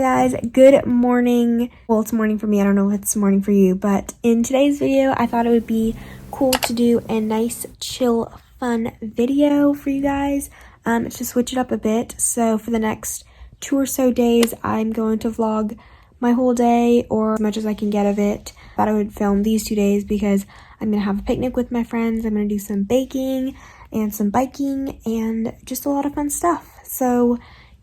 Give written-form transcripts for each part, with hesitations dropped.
Guys, good morning. Well, it's morning for me. I don't know if it's morning for you, but in today's video I thought it would be cool to do a nice chill fun video for you guys, to switch it up a bit. So for the next 2 or so days I'm going to vlog my whole day, or as much as I can get of it. I thought I would film these 2 days because I'm gonna have a picnic with my friends. I'm gonna do some baking and some biking and just a lot of fun stuff. So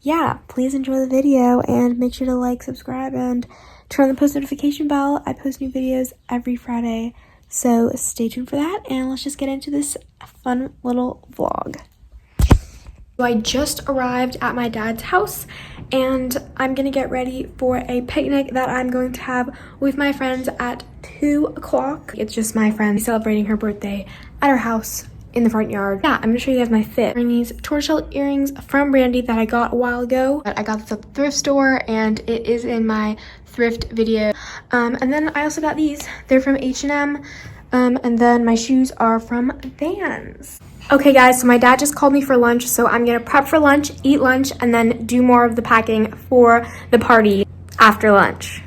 yeah, please enjoy the video and make sure to like, subscribe, and turn on the post notification bell. I post new videos every Friday, so stay tuned for that, and let's just get into this fun little vlog. So I just arrived at my dad's house and I'm gonna get ready for a picnic that I'm going to have with my friends at 2 o'clock. It's just my friend celebrating her birthday at her house in the front yard. Yeah, I'm gonna show you guys my fit. Wearing these tortoiseshell earrings from Brandy that I got a while ago. I got this at the thrift store and it is in my thrift video. And then I also got these. They're from H&M. And then my shoes are from Vans. Okay guys, so my dad just called me for lunch, so I'm gonna prep for lunch, eat lunch, and then do more of the packing for the party after lunch.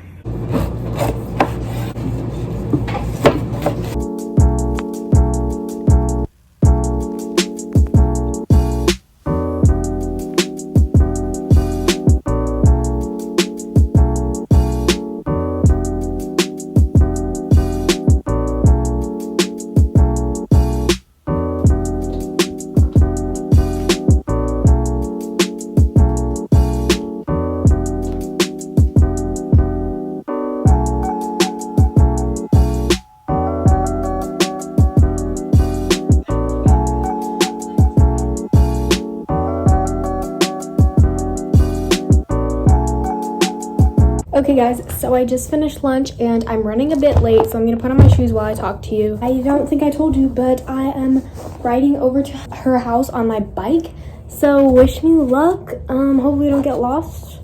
Okay guys, so I just finished lunch and I'm running a bit late, so I'm gonna put on my shoes while I talk to you. I don't think I told you, but I am riding over to her house on my bike, so wish me luck. Hopefully we don't get lost.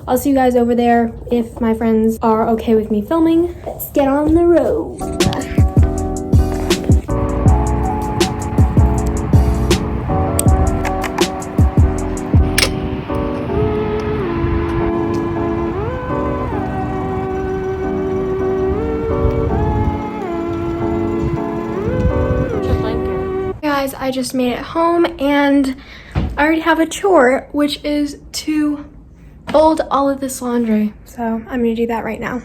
I'll see you guys over there if my friends are okay with me filming. Let's get on the road. Guys, I just made it home and I already have a chore, which is to fold all of this laundry. So I'm gonna do that right now.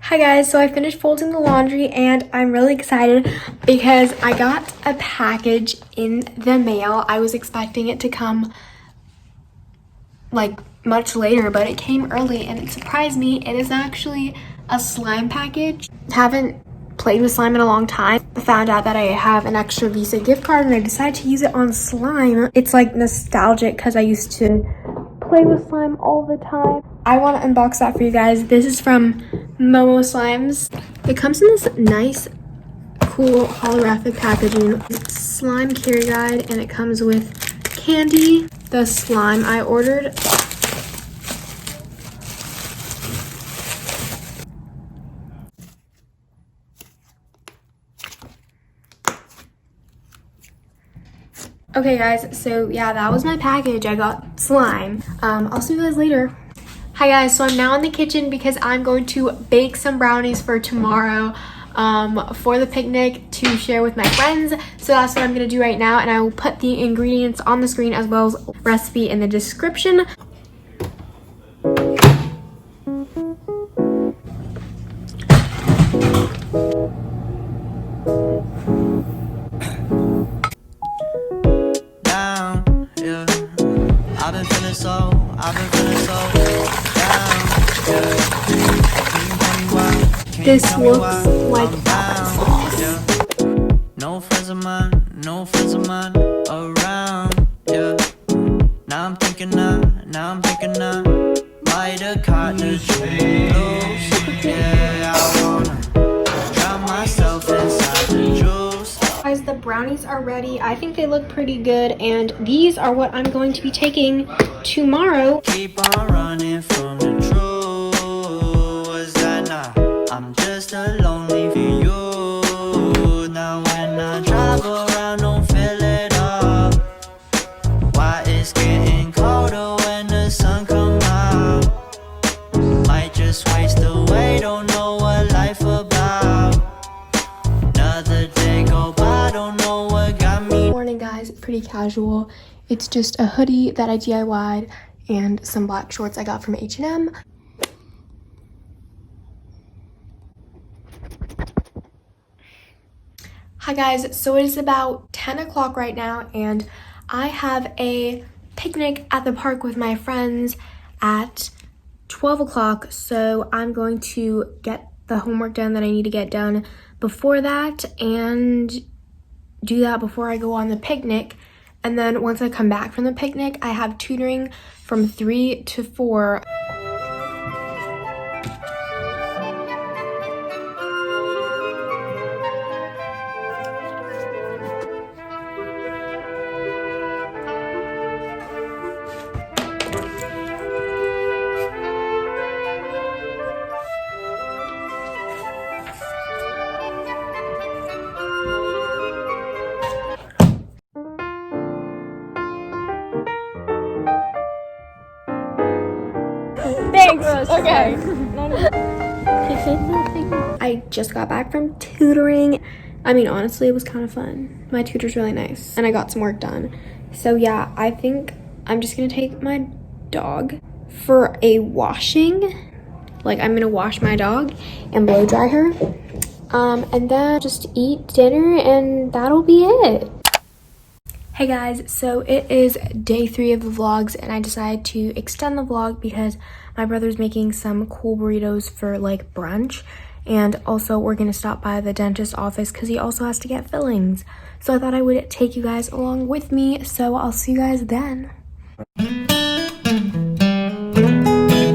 Hi guys, so I finished folding the laundry and I'm really excited because I got a package in the mail. I was expecting it to come like much later, but it came early and it surprised me. It is actually a slime package. Haven't played with slime in a long time. I found out that I have an extra Visa gift card and I decided to use it on slime. It's like nostalgic because I used to play with slime all the time. I want to unbox that for you guys. This is from Momo Slimes. It comes in this nice, cool holographic packaging. Slime carry guide, and it comes with candy. The slime I ordered. Okay guys, so yeah, that was my package. I got slime. I'll see you guys later. Hi guys, so I'm now in the kitchen because I'm going to bake some brownies for tomorrow for the picnic to share with my friends. So that's what I'm gonna do right now, and I will put the ingredients on the screen as well as recipe in the description. Down, yeah. I've been feeling so down, yeah. This looks like applesauce. Yeah. No friends of mine around, yeah. Now I'm thinking might have caught the blues. Yeah, I wanna drown myself in vlogs are ready. I think they look pretty good, and these are what I'm going to be taking tomorrow. Keep on running from the truth. Was that not? I'm just a lonely for you. Now when I drive around, don't feel it up. Why it's getting colder when the sun come out? Might just waste away, don't know what life about. Another day go by, don't know what got me. Morning, guys. Pretty casual. It's just a hoodie that I DIY'd and some black shorts I got from H&M. Hi guys, so it is about 10 o'clock right now, and I have a picnic at the park with my friends at 12 o'clock, so I'm going to get the homework done that I need to get done before that and do that before I go on the picnic. And then once I come back from the picnic, I have tutoring from 3 to 4. Thanks. Okay. I just got back from tutoring. I mean, honestly, it was kind of fun. My tutor's really nice, and I got some work done. So yeah, I think I'm just gonna take my dog for a washing. Like, I'm gonna wash my dog and blow dry her. And then just eat dinner, and that'll be it. Hey guys, so it is day 3 of the vlogs, and I decided to extend the vlog because my brother's making some cool burritos for like brunch, and also we're gonna stop by the dentist's office because he also has to get fillings. So I thought I would take you guys along with me, so I'll see you guys then.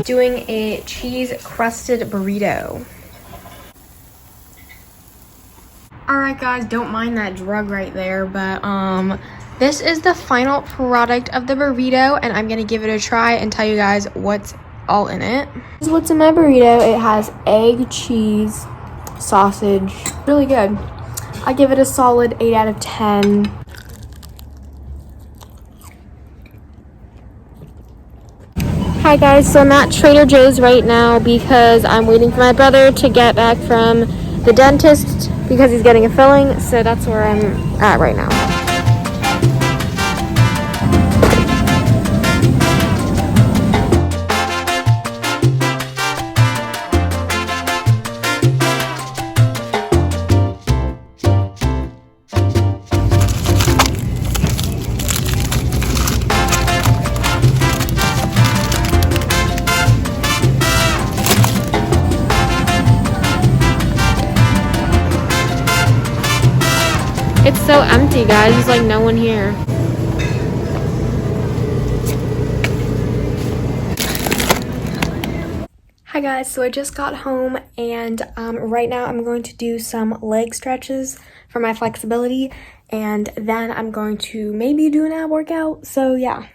Doing a cheese crusted burrito. Alright guys, don't mind that drug right there, but this is the final product of the burrito, and I'm gonna give it a try and tell you guys what's all in it. This is what's in my burrito. It has egg, cheese, sausage. Really good. I give it a solid 8 out of 10. Hi guys, so I'm at Trader Joe's right now because I'm waiting for my brother to get back from the dentist because he's getting a filling, so that's where I'm at right now. It's so empty, guys. There's like no one here. Hi guys, so I just got home, and right now I'm going to do some leg stretches for my flexibility, and then I'm going to maybe do an ab workout. So yeah.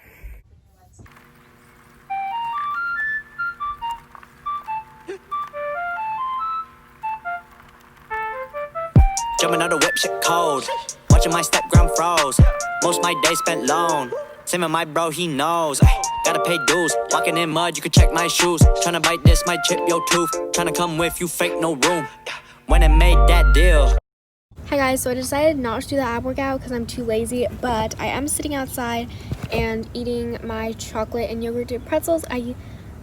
Jumping out the whip, shit cold. Watching my stepgram froze. Most my days spent alone. Same with my bro, he knows. Gotta pay dues. Walking in mud, you can check my shoes. Tryna bite this, might chip your tooth. Tryna come with you, fake no room. When I made that deal. Hi guys, so I decided not to do the ab workout because I'm too lazy, but I am sitting outside and eating my chocolate and yogurt dipped pretzels. I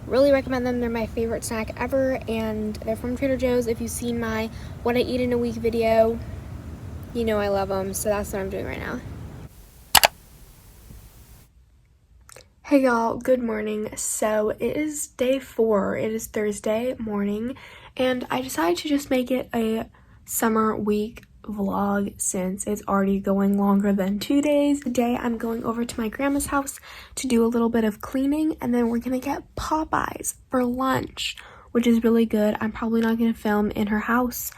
really recommend them. They're my favorite snack ever, and they're from Trader Joe's. If you've seen my what I eat in a week video, you know I love them, so that's what I'm doing right now. Hey y'all, good morning. So it is day 4. It is Thursday morning, and I decided to just make it a summer week vlog since it's already going longer than 2 days. Today I'm going over to my grandma's house to do a little bit of cleaning, and then we're gonna get Popeyes for lunch, which is really good. I'm probably not gonna film in her house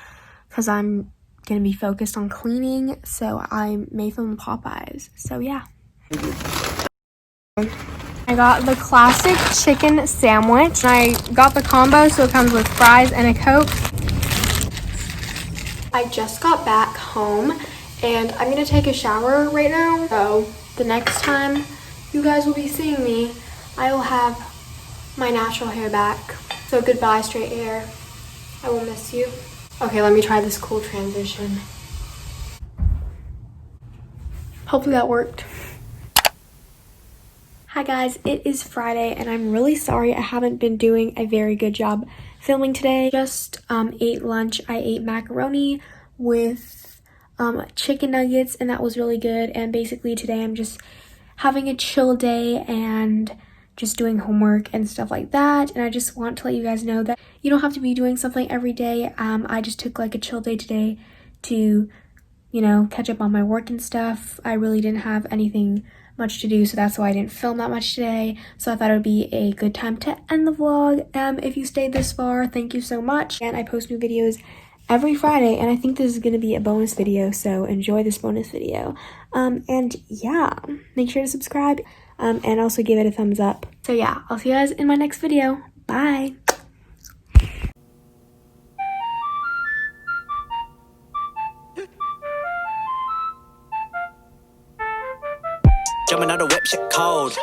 because I'm gonna be focused on cleaning, so I may film Popeyes. So yeah. I got the classic chicken sandwich. I got the combo, so it comes with fries and a Coke. I just got back home and I'm gonna take a shower right now. So the next time you guys will be seeing me, I will have my natural hair back. So goodbye, straight hair. I will miss you. Okay, let me try this cool transition. Hopefully that worked. Hi guys, it is Friday and I'm really sorry I haven't been doing a very good job filming today. Just ate lunch. I ate macaroni with chicken nuggets and that was really good. And basically today I'm just having a chill day and just doing homework and stuff like that. And I just want to let you guys know that you don't have to be doing something every day. I just took like a chill day today to, you know, catch up on my work and stuff. I really didn't have anything much to do, so that's why I didn't film that much today. So I thought it would be a good time to end the vlog. If you stayed this far, thank you so much. And I post new videos every Friday, and I think this is going to be a bonus video, so enjoy this bonus video. And yeah, make sure to subscribe and also give it a thumbs up. So yeah, I'll see you guys in my next video. Bye. Jumping out the whip, shit cold.